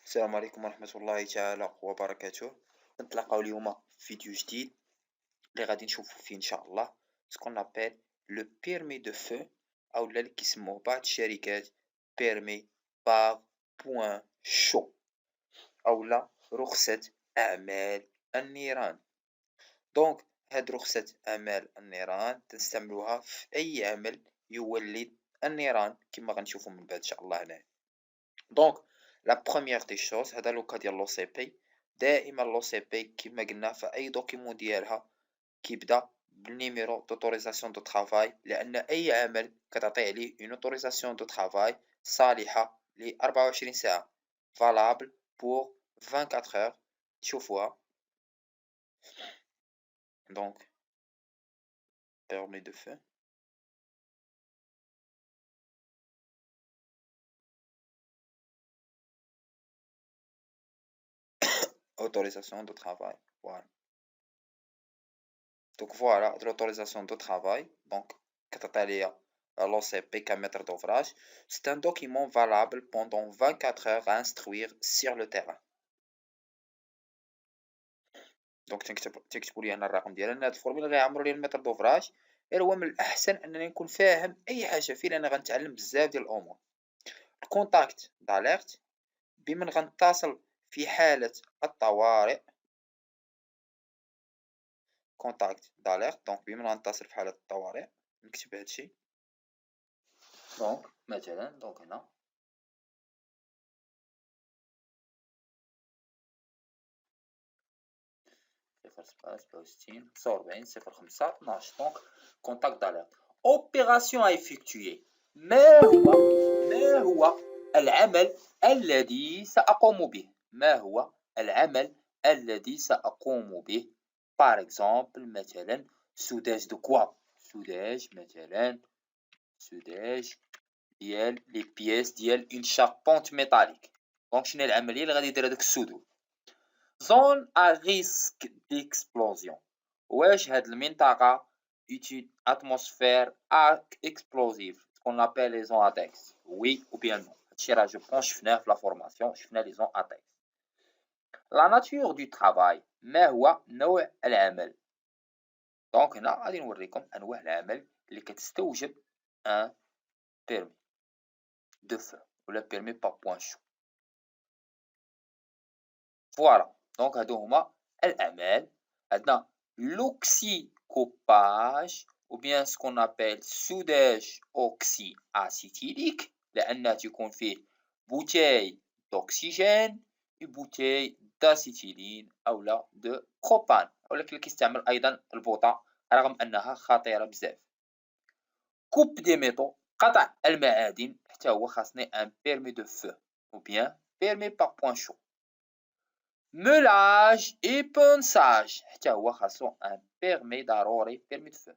السلام عليكم ورحمة الله تعالى وبركاته. نتلاقاو اليوم في فيديو جديد اللي غادي نشوفو فيه ان شاء الله سكون ابل لو بيرمي دو فو، او اللي كيسموه بعض الشركات بيرمي باغ بوان شو، او لا رخصة اعمال النيران. دونك هاد رخصة اعمال النيران تنستعملوها في اي عمل يولد النيران كما غنشوفو من بعد ان شاء الله هنا. دونك لا بروميير دي شوز، هذا لوكا ديال لو سي بي. دائما لو سي بي كما قلنا في اي دوكيمون ديالها كيبدا بالنيميرو دوتوريزاسيون دو طرافاي، لان اي عمل كتعطي عليه اون اوتوريزاسيون دو طرافاي صالحه ل 24 ساعه، فالابل بور 24 heures. شوفوها. دونك permis de feu. Autorisation de travail. Voilà. Donc voilà, l'autorisation de travail. Donc, l'OCP comme maître d'ouvrage, c'est un document valable pendant 24 heures à instruire sur le terrain. دونك تكتبوا لي انا الرقم ديال هاد الفورم اللي غيعمروا لي المتر دوفراج. غير هو من الاحسن انني نكون فاهم اي حاجه فيه، لان غنتعلم بزاف ديال الامور. الكونتاكت داليرت بمن غنتصل في حاله الطوارئ. كونتاكت داليرت دونك بمن غنتصل في حاله الطوارئ. نكتب هادشي. دونك مثلا دونك هنا 067 49 05 12. دونك كونتاكت داليرت. اوبيراسيون ا effectuer. ما هو العمل الذي سأقوم به؟ ما هو العمل الذي سأقوم به؟ par exemple مثلا سوداج دو كوا؟ سوداج مثلا سوداج ديال لي بييس ديال اون شابونت ميتاليك. دونك شنو العمليه اللي غادي يدير هذاك السودو؟ زون ا ريسك ديكسبلوزيون. واش هاد المنطقه étude atmosphère explosive qu'on appelle les zones ATEX؟ oui ou bien non. هادشي راه جو بونس شفناه في لا فورماسيون، شفنا لي زون ATEX. لا ناتور دو travail. ما هو نوع العمل؟ دونك هنا غادي نوريكم انواع العمل اللي كتستوجب ان بيرمي دو فو ولا بيرمي با بوان شو. فوالا. دونك هادو هما الاعمال. عندنا l'oxycoppage ou bien ce qu'on appelle soudage oxyacétylique، لأنه تكون فيه بوتاي d'oxygène و بوتاي d'acétylène أو لا de propane، ولكن كيستعمل أيضا البوطة رغم أنها خطيرة بزاف. coupe des métaux، قطع المعادن، حتى هو خاصني ان permis de feu ou bien permis par point chaud. meulage et ponçage، حتى هو خاصو ان بيرمي ضروري، بيرمي دو فو.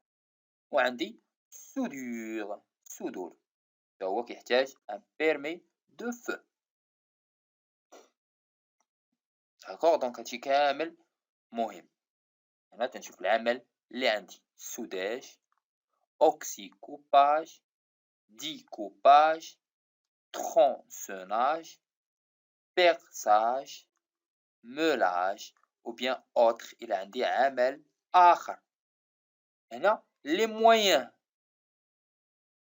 وعندي سودور، سودور حتى هو كيحتاج ان بيرمي دو فو. داكوغ. دونك هادشي كامل مهم. هنا تنشوف العمل اللي عندي: سوداج، اوكسي كوباج، ديكوباج، tronçonnage, perçage, meulage ou bien autre. إلى عندي عمل آخر. هنا لي مويان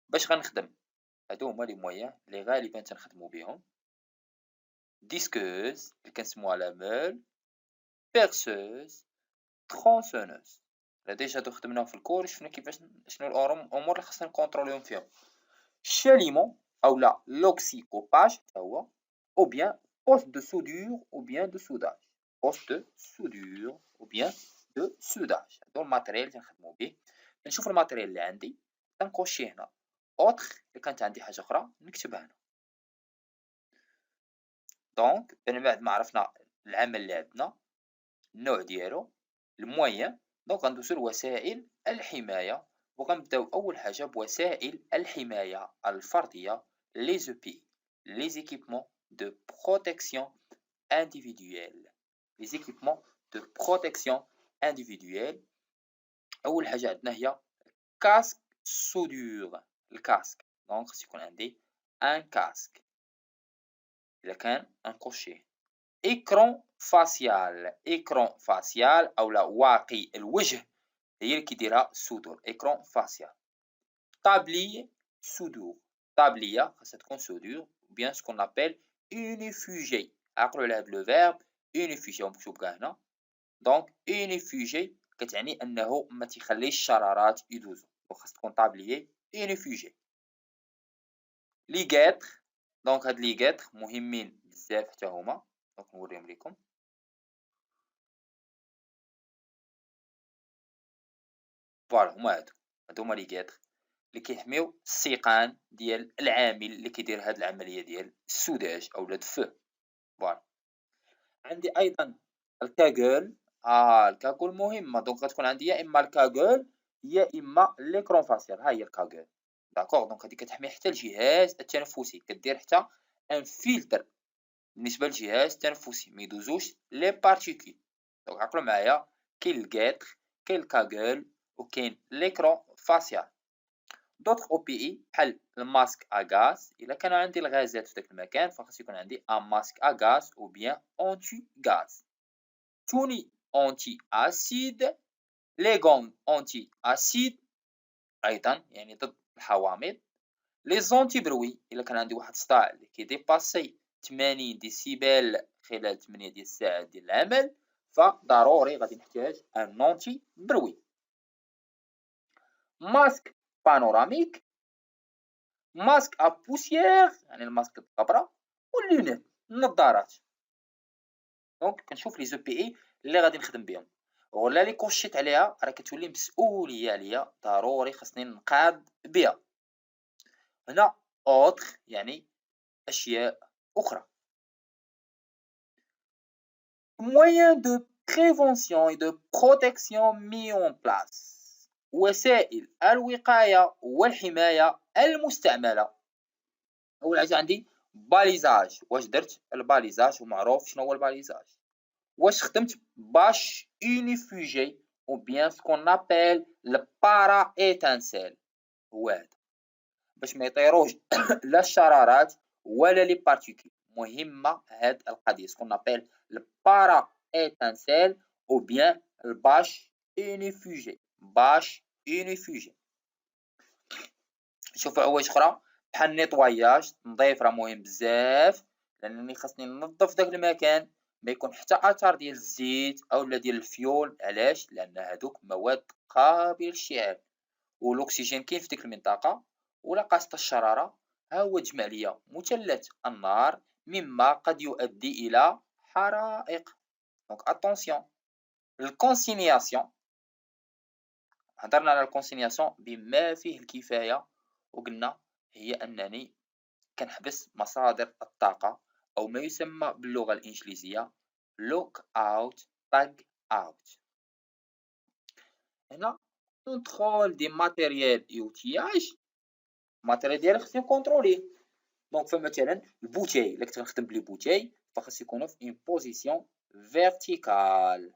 باش غنخدم. هادو هما لي مويان اللي غالبا تنخدمو بهم: ديسكوز اللي كنسموها لا مول، بيرسوز، ترونسونوز. لا ديجا هادو خدمناهم في الكور، شفنا كيفاش شنو الامور اللي خصنا نكونتروليهم فيهم. شاليمون او لا لوكسيكوباج حتى هو، ou bien poste de soudure ou bien de soudage. poste de soudure ou bien de soudage. هادو الماتريال اللي نخدمو به. نشوف الماتريال اللي عندي تنكوشي هنا اوتر. اللي كانت عندي حاجه اخرى نكتبها هنا. دونك من بعد ما عرفنا العمل اللي عندنا، النوع ديالو، المويان، دونك غندوزو لوسائل الحمايه. وغنبداو اول حاجه بوسائل الحمايه الفرديه، les EPI، les équipements de protection individuelle. les équipements de protection individuelle. اول حاجه عندنا هي كاسك سودور. الكاسك دونك خص يكون عندي ان كاسك. الا كان انكوشيه إكرون فاسيال. إكرون فاسيال أو لا واقي الوجه هي اللي كيديرها السودور. إكرون فاسيال. طابلي سودور. طابلية خاصها تكون سودور بيان سكون أبل إونيفوجي. عقلوا على هاد لو فيرب إونيفوجي مكتوب كاع هنا. دونك إونيفوجي كتعني أنه ما تيخليش الشرارات يدوزو. خاص تكون طابليي إونيفوجي. لي غيتر. دونك هاد لي غيتر مهمين بزاف حتى هما. دونك نوريهم لكم. فوالا هما هادو هما لي غيتر اللي كيحميو السيقان ديال العامل اللي كيدير هاد العملية ديال السوداج أولا دفو. فوالا. عندي أيضا الكاغول. الكاغول مهمة. دونك غتكون عندي يا إما الكاغول يا إما ليكرون فاسيال. ها هي الكاغول. داكوغ. دونك هادي كتحمي حتى الجهاز التنفسي. كدير حتى ان فلتر بالنسبة للجهاز التنفسي ميدوزوش لي بارتيكول. دونك عقلوا معايا كاين الغيتر كاين الكاغول وكاين ليكرون فاسيال. دوطخ او بي اي بحال الماسك اغاز. الا كانوا عندي الغازات في داك المكان فخاص يكون عندي ان ماسك اغاز او بيان اونتي غاز. توني اونتي اسيد. لي غون اونتي اسيد ايضا يعني ضد الحوامض. لي زونتي بروي. الا كان عندي واحد الصداع اللي كيديباسي 80 ديسيبل خلال 8 ديال الساعات ديال العمل فضروري غادي نحتاج ان اونتي بروي. ماسك بانوراميك. ماسك ا بوسيير يعني الماسك الطبرة. واللونات النظارات. دونك كنشوف لي زو بي اي اللي غادي نخدم بهم ولا اللي كوشيت عليها راه كتولي مسؤوليه عليا ضروري خاصني نقاد بها. هنا اوتر يعني اشياء اخرى. moyens de prévention et de protection mis en place. وسائل الوقاية والحماية المستعملة. أول حاجة عندي باليزاج. واش درت الباليزاج ومعروف شنو هو الباليزاج. واش خدمت باش اونيفوجي او بيان سكون ابل البارا ايتانسيل. هو هذا باش ما يطيروش لا الشرارات ولا لي بارتيكول. مهمة هاد القضية سكون ابل البارا ايتانسيل او بيان الباش اونيفوجي. باش اونيفوجي. شوفوا حوايج اخرى بحال النيطواياج. النظيف راه مهم بزاف لانني خاصني ننظف داك المكان ما يكون حتى اثار ديال الزيت اولا ديال الفيول. علاش؟ لان هادوك مواد قابله للاشتعال والاكسجين كاين في ديك المنطقه ولا قاست الشراره ها هو تجمع ليا مثلث النار مما قد يؤدي الى حرائق. دونك اتونسيون. الكونسينياسيون. هضرنا على الكونسينياسيون بما فيه الكفايه وقلنا هي انني كنحبس مصادر الطاقة أو ما يسمى باللغة الإنجليزية لوك أوت تاغ أوت. هنا كونترول دي ماتيريال أوتياج. الماتيريال ديالي خصني نكونتروليه. دونك فمثلا البوتاي إلا كنت غنخدم بلي بوتاي فخاص يكونوا في اون بوزيسيون فيرتيكال.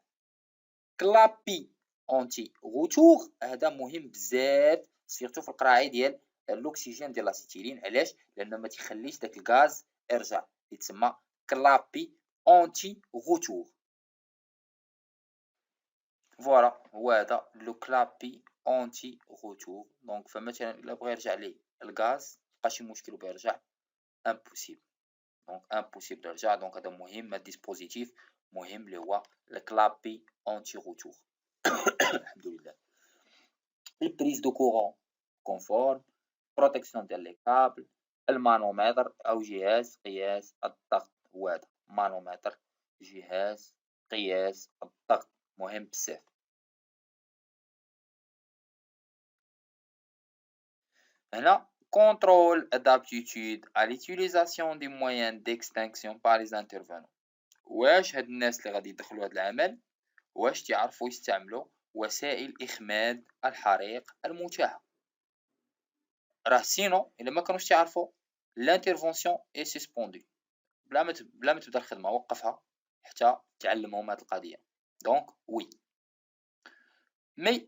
كلابي اونتي غوتور هذا مهم بزاف سيرتو في القراعي ديال الاكسجين ديال الاسيتيلين. علاش؟ لانه ما تيخليش داك الغاز يرجع يتسمى كلابي اونتي غوتور. فوالا هو هذا لو كلابي اونتي غوتور. دونك فمثلا الا بغى يرجع لي الغاز بقى شي مشكل وبيرجع امبوسيبل. دونك امبوسيبل يرجع. دونك هذا مهم. هاد ديسبوزيتيف مهم اللي هو الكلابي اونتي غوتور. الحمد لله. les prises de courant conforme. protection ديال لي كابل. المانومتر أو جهاز قياس الضغط. هو هذا مانومتر جهاز قياس الضغط مهم بزاف. هنا contrôle d'aptitude à l'utilisation des moyens d'extinction par les intervenants. واش هاد الناس اللي غادي يدخلوا هاد العمل واش تعرفوا يستعملوا وسائل إخماد الحريق المتاحة. راه سينو الا ما كانوش تعرفوا لانترفونسيون اي سسبوندي. بلا ما تبدا الخدمه وقفها حتى تعلمهم هاد القضيه. دونك وي مي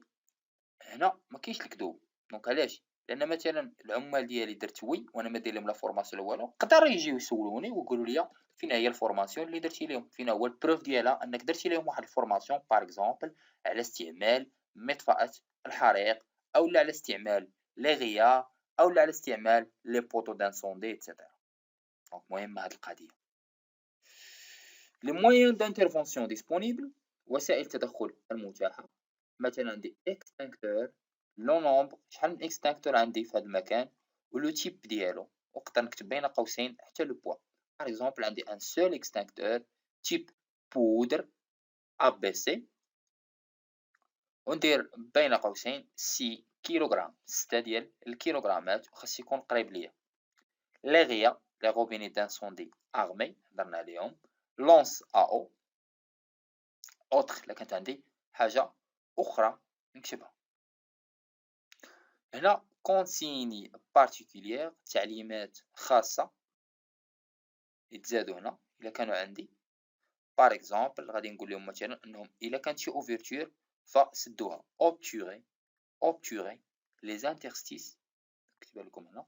هنا ما كاينش الكذوب. دونك علاش؟ لان مثلا العمال ديالي درت وي وانا ما داير لهم لا فورماسيون ولا والو قدر يجيو يسولوني ويقولوا لي فين هي الفورماسيون اللي درتي لهم، فين هو البروف ديالها انك درتي لهم واحد الفورماسيون باغ اكزومبل على استعمال مطفأة الحريق، او على استعمال لي غيا، او على استعمال لي بوطو دانسوندي ايتترا. دونك مهمه هاد القضيه. لي مويان دانترفونسيون ديسپونيبل، وسائل التدخل المتاحه، مثلا عندي اكستانكتور، لو نومبر، شحال من اكستانكتور عندي في هذا المكان، ولو تيب ديالو، ونقدر نكتب بين قوسين حتى لو بوا. باغ اكزومبل عندي ان سول اكستانكتور تيب بودر ا بي سي، وندير بين قوسين 6 كيلوغرام، 6 ديال الكيلوغرامات، وخاص يكون قريب ليا. لي غيا، لي روبيني دانسوندي ارمي، هضرنا عليهم. لونس ا او، اوتر الا كانت عندي حاجه اخرى نكتبها. هنا كونسيني بارتيكولير، تعليمات خاصه يتزادوا هنا الا كانوا عندي. باغ اكزومبل غادي نقول لهم مثلا انهم الا كانت شي اوفرتور فسدوها. اوبتوري، اوبتوري لي زانترستيس، نكتبها لكم هنا.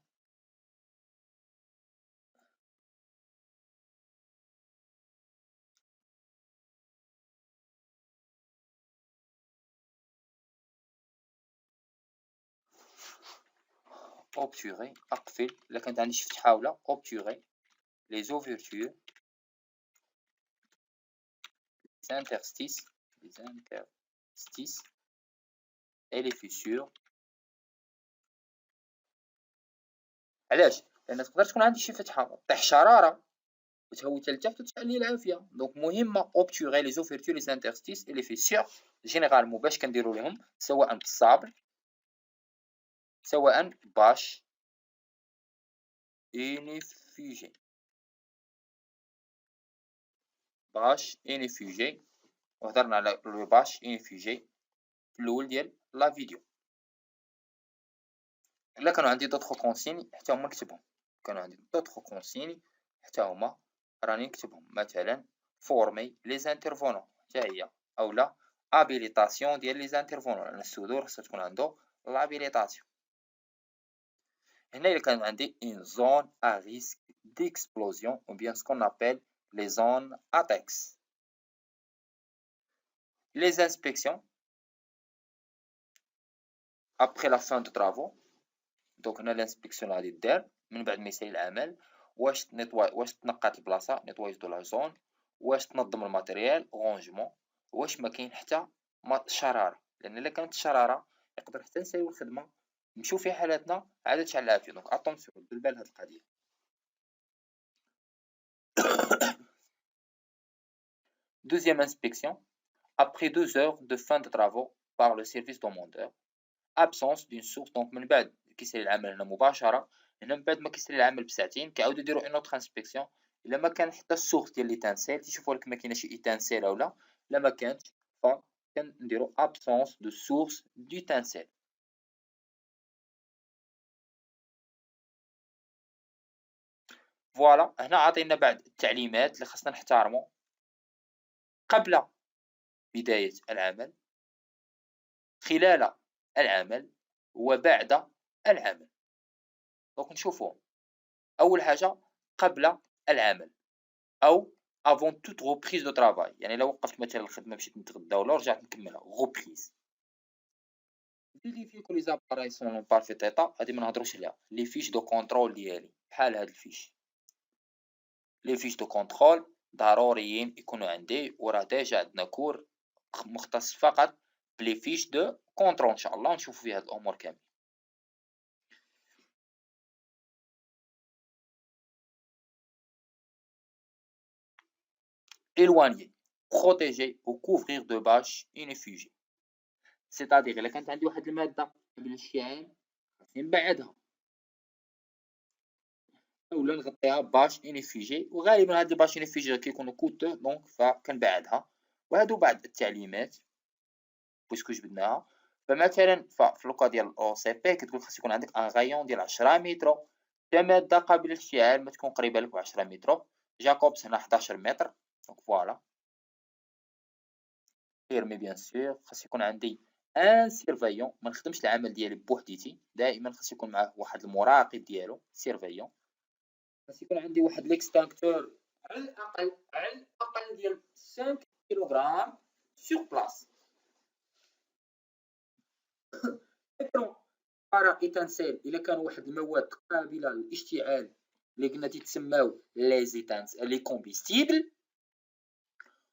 اوبتوري، اقفل الا كانت عندي شي فتحه ولا. اوبتوري لي زوفرتور، les interstices et les fissures. علاش؟ لان تقدر تكون عندي شي فتحه طيح شراره وتهوي لتحت وتشعل لي العافيه. دونك مهمه اوبتوري لي زوفرتور لي انترستيس اي لي فيسور جينيرالمون. باش كنديروا لهم سواء بالصابر سواء باش انيفيجي، باش انيفيجي، وهضرنا على لو باش انيفيجي في الاول ديال لا فيديو. الا كانوا عندي دوطخ كونسيني حتى هما نكتبهم، كانوا عندي دوطخ كونسيني حتى هما راني نكتبهم. مثلا فورمي لي زانترفونون حتى هي، اولا ابيليطاسيون ديال لي زانترفونون، لان السودور خصها تكون عنده لابيليطاسيون. هنا الا كان عندي une zone à risque d'explosion ou bien ce qu'on appelle les zones ATEX. Les inspections après la fin de travaux. دونك هنا الانسبكسيون غادي دار من بعد ما يسالي العمل، واش تنقات البلاصه نيطواج دو لا زون، واش تنظم الماتيريال رونجمون، واش ما كاين حتى شراره، لان الا كانت الشراره يقدر حتى نساليو الخدمه نمشيو في حالاتنا عاد تشعل العافيه. دونك اتونسيون دير بال هاد القضيه. Deuxième inspection, après 2 heures de fin de travaux par le service demandeur, absence d'une source. دونك من بعد كيسالي العمل هنا مباشره، هنا من بعد ما كيسالي العمل بساعتين كيعاودو يديروا اون اوتر انسبكسيون. الا ما كان حتى السورس ديال لي تانسيل تيشوفوا لك ما كاينه شي ايتانسيل ولا لا ما كانتش، فكنديروا absence de source du تانسيل. فوالا هنا عطينا بعض التعليمات اللي خاصنا نحترمو قبل بداية العمل، خلال العمل، وبعد العمل. دونك نشوفوهم. اول حاجه قبل العمل او avant toute reprise de travail، يعني لو وقفت مثلا الخدمه مشيت نتغدى ولا رجعت نكملها reprise. فيريفي كو لي زاباراي سون اون بارفيت ايطا، هادي ما نهضروش عليها. لي فيش دو كونترول ديالي بحال هاد الفيش، لي فيش دو كونترول ضروريين يكونوا عندي، وراه ديجا عندنا كور مختص فقط بلي فيش دو كونترول. ان شاء الله نشوفوا فيه هاد الامور كامل. éloigner, protéger ou couvrir de bâches ineffugées. سيتادير الا كانت عندي واحد الماده قبل الاشتعال خاصني نبعدها اولا نغطيها باش انيفيجي، وغالبا هاد الباش انيفيجي كيكونوا كوتو دونك فكنبعدها. وهادو بعض التعليمات بويسكو جبدناها. فمثلا في لوكا ديال او سي بي كتقول خاص يكون عندك ان غايون ديال 10 متر كماده قابله للاشتعال ما تكون قريبه لك ب 10 متر. جاكوبس هنا 11 متر. دونك فوالا فيرمي بيان سور. خاص يكون عندي ان سيرفايون، ما نخدمش العمل ديالي بوحديتي، دائما خاص يكون معاه واحد المراقب ديالو سيرفايون. خاص يكون عندي واحد ليكستانكتور على الأقل ديال 5 كيلوغرام سور بلاص. فكروا para étincelle إلا كان واحد المواد قابلة للاشتعال اللي قلنا تيتسماو لي كومبيستيبل،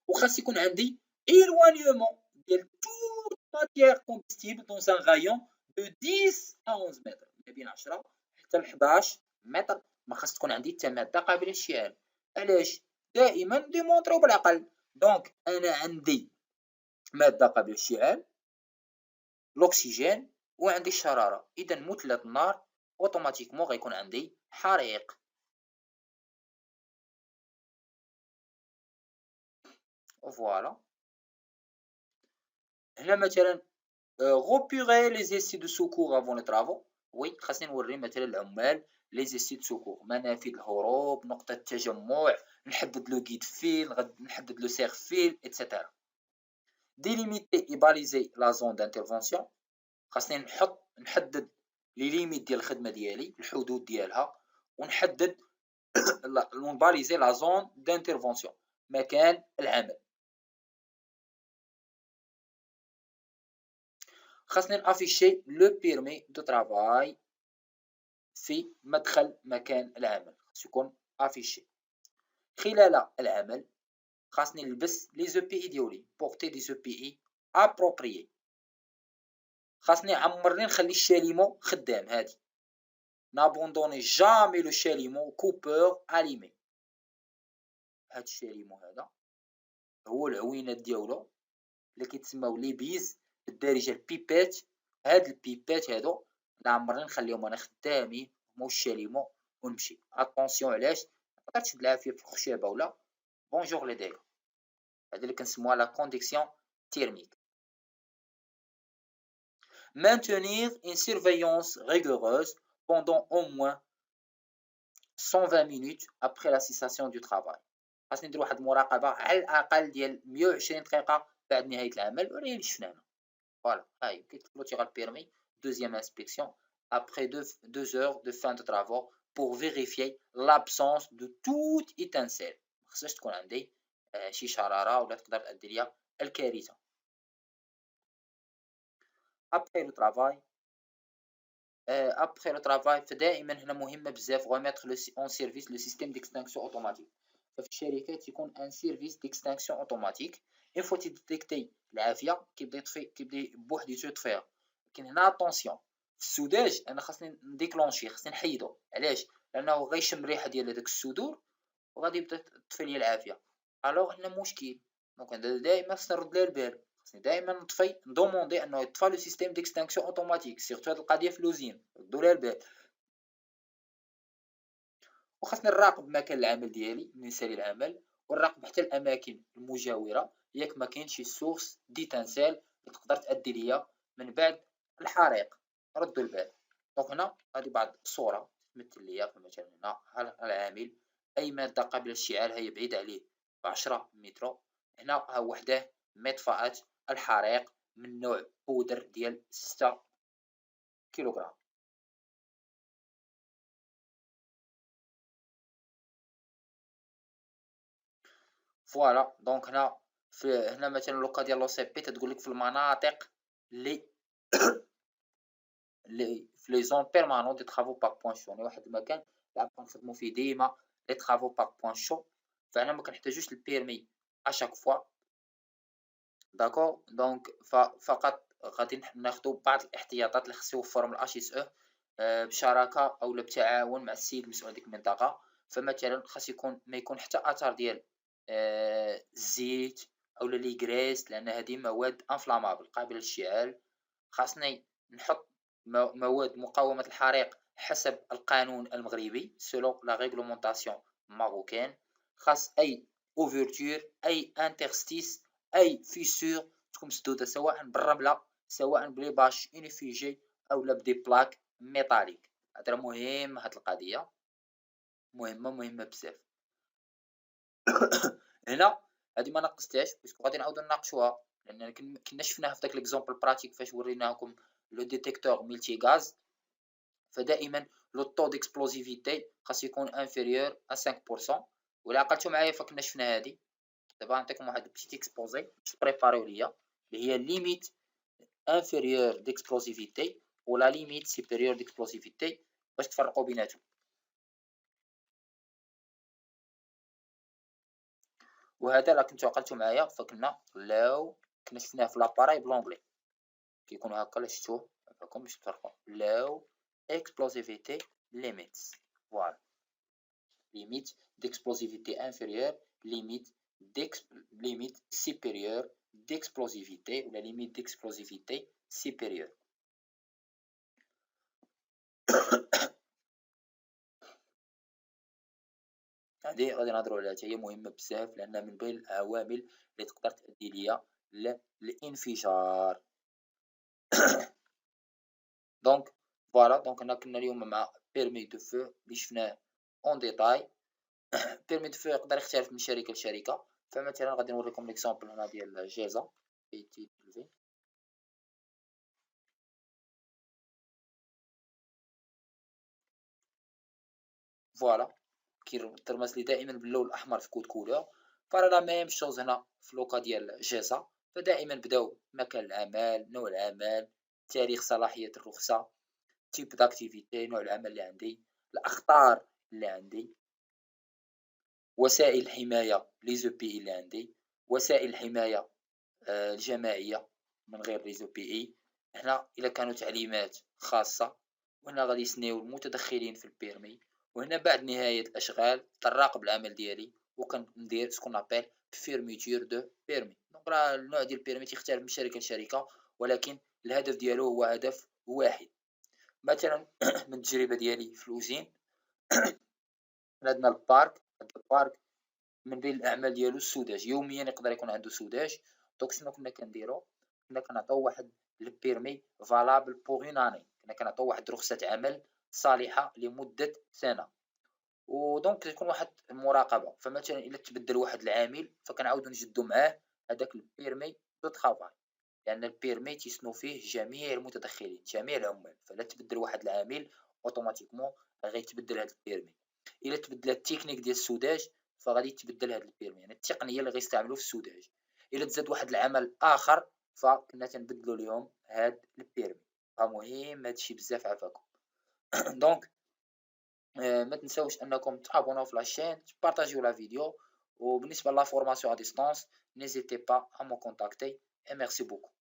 وخاص يكون عندي éloignement ديال toute matière combustible dans un rayon de 10 à 11 متر، ما بين 10 حتى ل 11 متر. ما خاص تكون عندي حتى مادة قابلة للاشتعال. علاش؟ دائما ديمونطريو بالعقل. دونك انا عندي مادة قابلة للاشتعال الأكسجين وعندي الشرارة، إذا مثلث النار اوتوماتيكمون غيكون عندي حريق. فوالا. هنا مثلا غوبيغي لي زيسي دو سوكور افون لي طرافو. وي خاصني نوري مثلا العمال لي زيسي دو سوكور، منافذ الهروب، نقطة التجمع، نحدد لو غيد فيل، نحدد لو سيغ فيل ايتترا. ديليميتي اي باليزي لا زون دانترفونسيون، خاصني نحدد لي ليميت ديال الخدمة ديالي، الحدود ديالها، ونحدد نباليزي لا زون دانترفونسيون، مكان العمل. خاصني نافيشي لو بيرمي دو طرافاي في مدخل مكان العمل، خاص يكون افيشي. خلال العمل خاصني نلبس لي زو بي اي ديالي، بورتي دي زو بي اي ابروبريي. خاصني عمرني نخلي الشاليمو خدام، هادي نابوندوني جامي لو شاليمو كوبور اليمي. هاد الشاليمو هذا هو العوينات ديالو اللي كيتسماو لي بيز بالدارجه البيبات. هاد البيبات هادو لا عمرني نخليهم انا خدامين مو الشاليمو ونمشي. اتونسيون علاش؟ تقدر تشد العافيه في الخشابه ولا بونجور لي داير. هذا اللي كنسموها لا كونديكسيون تيرميك. maintenir une surveillance rigoureuse pendant au moins 120 minutes après la cessation du travail. خاصني ندير واحد المراقبه على الاقل ديال 120 دقيقه بعد نهايه العمل. وراه اللي شفنا هنا. Voilà, il clôturera le permis. Deuxième inspection, après 2 heures de fin de travaux, pour vérifier l'absence de toute étincelle. خصهاش تكون عندي شي شرارة ولا تقدر تأدي ليا الكارثة. Après le travail, فدائما هنا مهمة بزاف remettre en service le système d'extinction automatique. ففي الشركات يكون ان سيرفيس ديكستانكسيون اوتوماتيك. اون فوا تيديتيكتي العافيه كيبدا يطفي، كيبدا بوحديتو يطفيها. لكن هنا اتونسيون في السوداج انا خاصني نديكلونشي، خاصني نحيدو. علاش؟ لانه غيشم الريحه ديال هذاك الصدور وغادي يبدا تطفي ليا العافيه. الوغ هنا مشكل. دونك دائما خاصني نرد لها البال، خاصني دائما نطفي، ندوموندي انه يطفى لو سيستيم ديكستانكسيون اوتوماتيك. سيرتو هاد القضيه في لوزين ردوا لها البال. وخاصني نراقب مكان العمل ديالي من يسالي العمل، ونراقب حتى الاماكن المجاوره ياك ما كاينش شي سورس ديتانسيل اللي تقدر تادي ليا من بعد الحريق. ردوا البال. دونك هنا هذه بعض الصوره تمثل ليا. فمثلا هنا العامل اي ماده قابله للاشتعال هي بعيده عليه ب 10 متر. هنا ها وحده مطفاه الحريق من نوع بودر ديال 6 كيلوغرام. فوالا. دونك هنا مثلا لوكا ديال لو سي بي تتقول لك في المناطق اللي في لي زون بيرمانون دي طرافو باك بوين شو، يعني واحد المكان اللي كنخدمو فيه ديما لي طرافو باك بوين شو. فهنا ما كنحتاجوش البيرمي اشاك فوا. داكور. دونك فقط غادي ناخدو بعض الاحتياطات اللي خصو يوفرهم الاش اس او بشراكه او بالتعاون مع السيد المسؤول ديك المنطقه. فمثلا خاص يكون ما يكون حتى اثر ديال الزيت او لي غريس، لان هذه مواد انفلامابل قابله للاشتعال. خاصني نحط مواد مقاومه الحريق حسب القانون المغربي سولو لا ريغلومونطاسيون ماروكان. خاص اي اوفرتور، اي انترستيس، اي فيسور تكون مسدوده، سواء بالرمله سواء بلي باش انفيجي او بدي بلاك ميتاليك. هذا مهم، هاد القضيه مهمه بزاف. هنا هذه ما نقصتهاش باسكو غادي نعاودو نناقشوها، لان كنا شفناها في داك ليكزومبل براتيك فاش وريناكم لو ديتيكتور ملتي غاز. فدائما لو طو ديكسبلوزيفيتي خاص يكون انفيريور ا 5%. ولا عقلتو معايا فكنا شفنا هادي. دابا نعطيكم واحد بتيت اكسبوزي باش تبريباريو ليا، اللي هي ليميت انفيريور ديكسبلوزيفيتي ولا ليميت سوبيريور ديكسبلوزيفيتي باش تفرقوا بيناتهم. وهذا راه كنتو عقلتو معايا فكنا لو كنا شفناه في لاباراي بلونغلي كيكون هكا. لا شفتوه عفاكم باش تفرقوا. لو explosivity limits voilà limite d'explosivité inférieure limite supérieure d'explosivité ou la limite d'explosivité supérieure. هادي غادي نهضروا عليها، هي مهمه بزاف لان من بين العوامل اللي تقدر تؤدي ليا للانفجار. دونك فوالا دونك هنا كنا اليوم مع بيرمي دو فو اللي شفناه اون ديتاي. بيرمي دو فو يقدر يختلف من شركه لشركه، فمثلا غادي نوريكم ليكزامبل هنا ديال جيزا اي تي في. فوالا كيترمز لي دائما باللون الاحمر في كود كولور. فراه لا ميم شوز هنا في لوكا ديال جيزا، فدائما بداو مكان العمل، نوع العمل، تاريخ صلاحيه الرخصه، تيب داكتيفيتي، نوع العمل اللي عندي، الاخطار اللي عندي، وسائل الحمايه لي زو بي اي اللي عندي، وسائل الحمايه الجماعيه من غير لي زو بي اي. هنا الا كانوا تعليمات خاصه، وهنا غادي يسنيو المتدخلين في البيرمي. وهنا بعد نهايه الاشغال تراقب العمل ديالي وكندير سكون ابل فيرميتور دو بيرمي. دونك راه النوع ديال البيرمي تيختلف من شركه لشركه، ولكن الهدف ديالو هو هدف واحد. مثلا من التجربه ديالي في الاوزين عندنا البارك. البارك من بين الاعمال ديالو السوداج، يوميا يقدر يكون عنده سوداج. دونك شنو كنا كنديرو؟ كنا كنعطيو واحد البيرمي فالابل بوغ اون اني، كنا كنعطيو واحد رخصه عمل صالحه لمده سنه. ودونك تكون واحد المراقبه، فمثلا الا تبدل واحد العامل فكنعاودو نجدو معاه هذاك البيرمي دو طرافاي، لان البيرمي تيسنو فيه جميع المتدخلين جميع العمال. فلا تبدل واحد العامل اوتوماتيكمون غيتبدل هذا البيرمي. الا تبدل التكنيك ديال السوداج فغادي تبدل هذا البيرمي، يعني التقنيه اللي غيستعملوا في السوداج. الا تزاد واحد العمل اخر فكنا تنبدلوا لهم هذا البيرمي. مهم هادشي بزاف عافاكم. دونك ما تنساوش انكم تابوناو في لاشين، تبارطاجيو لا فيديو. وبالنسبه لا فورماسيون ا ديستانس نيزيتي با ا مو كونتاكتي. et merci beaucoup.